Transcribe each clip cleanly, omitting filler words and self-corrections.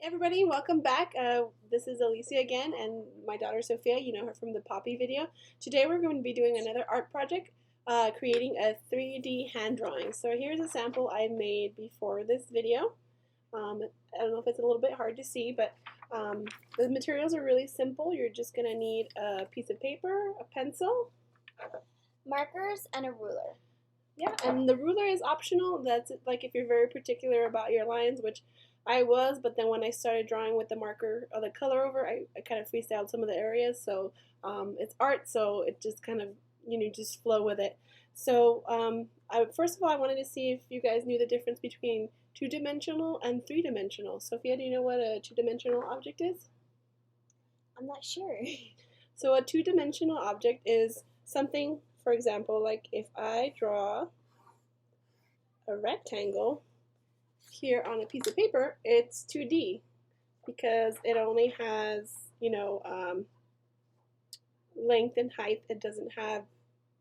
Everybody, welcome back. This is Alicia again, and my daughter Sophia. You know her from the Poppy video. Today we're going to be doing another art project, creating a 3D hand drawing. So here's a sample I made before this video. I don't know if it's a little bit hard to see, but the materials are really simple. You're just going to need a piece of paper, a pencil, markers, and a ruler. Yeah, and the ruler is optional. That's like if you're very particular about your lines, which I was, but then when I started drawing with the marker or the color over, I kind of freestyled some of the areas. So it's art, so it just kind of, just flow with it. So first of all, I wanted to see if you guys knew the difference between two-dimensional and three-dimensional. Sophia, do you know what a two-dimensional object is? I'm not sure. So a two-dimensional object is something, for example, like if I draw a rectangle here on a piece of paper, it's 2D because it only has, length and height. It doesn't have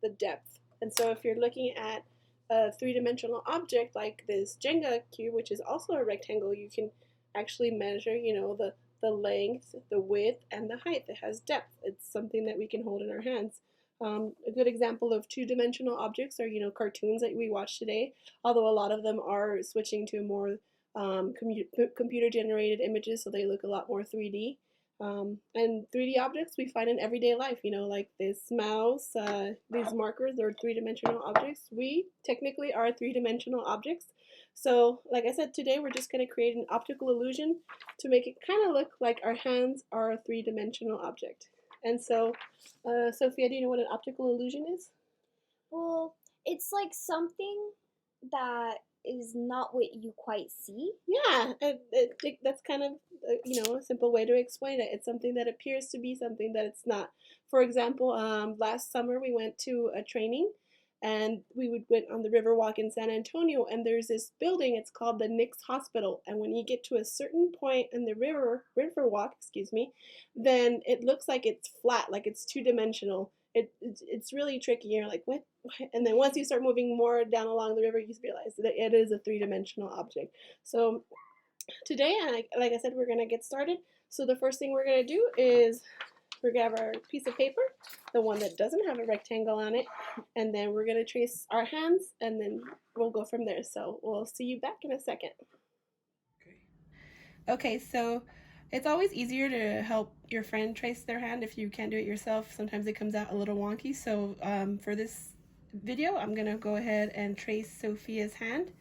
the depth. And so if you're looking at a three-dimensional object like this Jenga cube, which is also a rectangle, you can actually measure, the length, the width, and the height. It has depth. It's something that we can hold in our hands. A good example of two-dimensional objects are, cartoons that we watch today, although a lot of them are switching to more computer-generated images, so they look a lot more 3D. And 3D objects we find in everyday life, like this mouse, these markers, they're three-dimensional objects. We technically are three-dimensional objects. So, like I said, today we're just going to create an optical illusion to make it kind of look like our hands are a three-dimensional object. And so, Sophia, do you know what an optical illusion is? Well, it's like something that is not what you quite see. Yeah, that's kind of a simple way to explain it. It's something that appears to be something that it's not. For example, last summer we went to a training, and went on the Riverwalk in San Antonio, and there's this building. It's called the Nix Hospital, and when you get to a certain point in the Riverwalk, excuse me, then it looks like it's flat, like it's two-dimensional. It's really tricky. You're like, what? And then once you start moving more down along the river, you realize that it is a three-dimensional object. So today, like I said, we're going to get started. So the first thing we're going to do is we're going to have our piece of paper, the one that doesn't have a rectangle on it, and then we're going to trace our hands, and then we'll go from there. So we'll see you back in a second. Okay, so it's always easier to help your friend trace their hand if you can't do it yourself. Sometimes it comes out a little wonky. So for this video, I'm going to go ahead and trace Sophia's hand.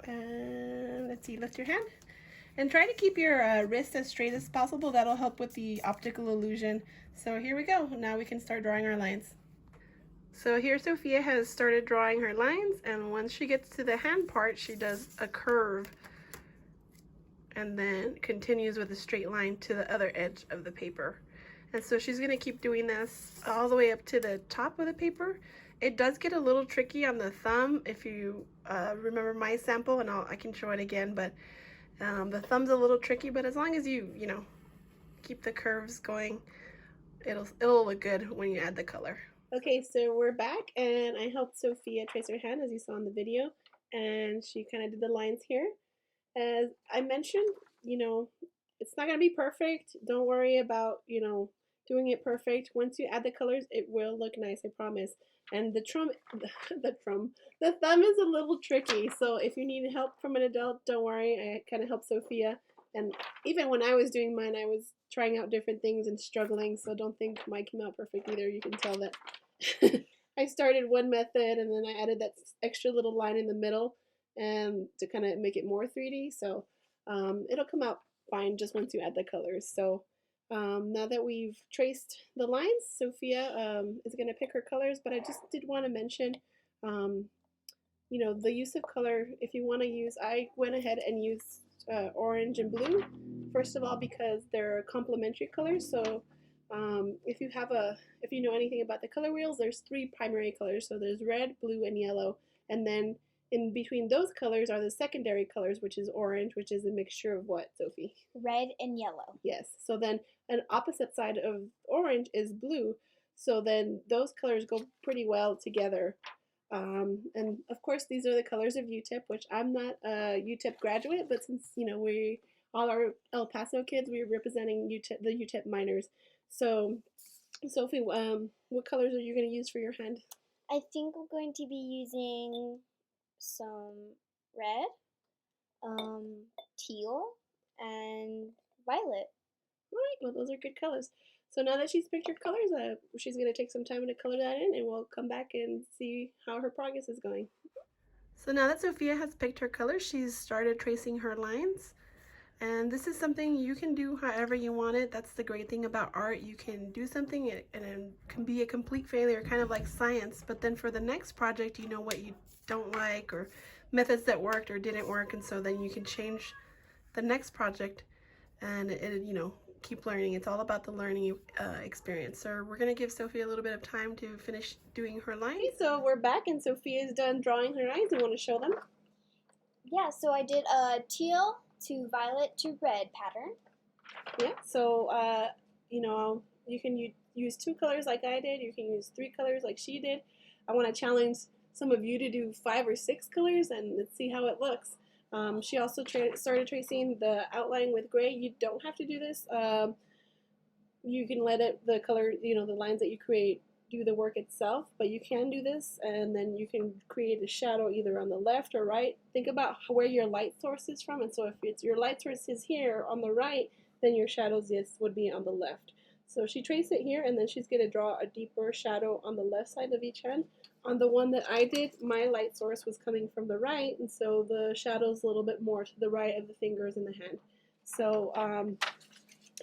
And let's see, lift your hand. And try to keep your wrist as straight as possible. That'll help with the optical illusion. So here we go. Now we can start drawing our lines. So here Sophia has started drawing her lines, and once she gets to the hand part, she does a curve and then continues with a straight line to the other edge of the paper. And so she's going to keep doing this all the way up to the top of the paper. It does get a little tricky on the thumb if you remember my sample, and I can show it again, but the thumb's a little tricky, but as long as you keep the curves going, it'll look good when you add the color. Okay, so we're back, and I helped Sophia trace her hand, as you saw in the video, and she kind of did the lines here. As I mentioned, it's not going to be perfect. Don't worry about, doing it perfect. Once you add the colors, it will look nice, I promise. And the thumb is a little tricky, so if you need help from an adult, don't worry. I kind of helped Sophia, and even when I was doing mine, I was trying out different things and struggling, so don't think mine came out perfect either. You can tell that I started one method, and then I added that extra little line in the middle and to kind of make it more 3D, so it'll come out fine just once you add the colors. So now that we've traced the lines, Sophia is going to pick her colors, but I just did want to mention, the use of color. If you want to use, I went ahead and used orange and blue, first of all, because they're complementary colors. So if you know anything about the color wheels, there's three primary colors. So there's red, blue, and yellow, and then in between those colors are the secondary colors, which is orange, which is a mixture of what, Sophie? Red and yellow. Yes. So then an opposite side of orange is blue. So then those colors go pretty well together. And of course, these are the colors of UTEP, which I'm not a UTEP graduate, but since we all are El Paso kids, we're representing the UTEP minors. So, Sophie, what colors are you going to use for your hand? I think I'm going to be using some red, teal, and violet. All right, well, those are good colors. So now that she's picked her colors, she's going to take some time to color that in, and we'll come back and see how her progress is going. So now that Sophia has picked her colors, she's started tracing her lines. And this is something you can do however you want it. That's the great thing about art. You can do something and it can be a complete failure, kind of like science. But then for the next project, you know what you don't like or methods that worked or didn't work. And so then you can change the next project and keep learning. It's all about the learning experience. So we're going to give Sophia a little bit of time to finish doing her lines. Okay, so we're back and Sophia's done drawing her lines. You want to show them? Yeah, so I did a teal to violet to red pattern. Yeah, so you can use 2 colors like I did. You can use 3 colors like she did. I want to challenge some of you to do 5 or 6 colors and let's see how it looks. She also started tracing the outline with gray. You don't have to do this. You can let the color, the lines that you create do the work itself, but you can do this and then you can create a shadow either on the left or right. Think about where your light source is from, and so if it's your light source is here on the right, then your shadows would be on the left. So she traced it here and then she's going to draw a deeper shadow on the left side of each hand. On the one that I did, my light source was coming from the right, and so the shadow's a little bit more to the right of the fingers in the hand. So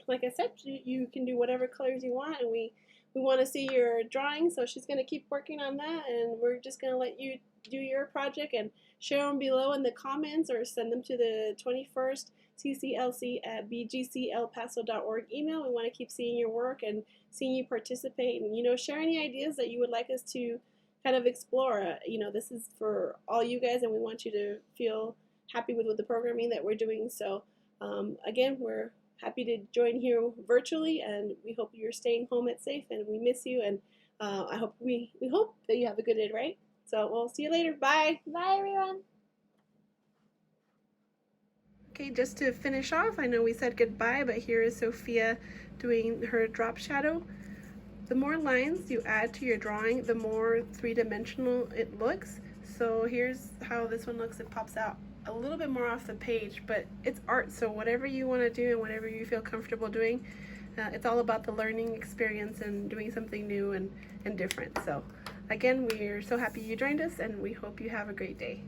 like I said, you can do whatever colors you want, and we want to see your drawing, so she's going to keep working on that, and we're just going to let you do your project and share them below in the comments or send them to the 21st cclc@bgcelpaso.org email. We want to keep seeing your work and seeing you participate and share any ideas that you would like us to kind of explore. This is for all you guys, and we want you to feel happy with the programming that we're doing. So again, we're happy to join here virtually, and we hope you're staying home at safe, and we miss you, and I hope we hope that you have a good day, right? So we'll see you later. Bye. Bye, everyone. Okay, just to finish off, I know we said goodbye, but here is Sophia doing her drop shadow. The more lines you add to your drawing, the more three-dimensional it looks. So here's how this one looks. It pops out a little bit more off the page, but it's art, so whatever you want to do and whatever you feel comfortable doing, it's all about the learning experience and doing something new and different. So again, we're so happy you joined us, and we hope you have a great day.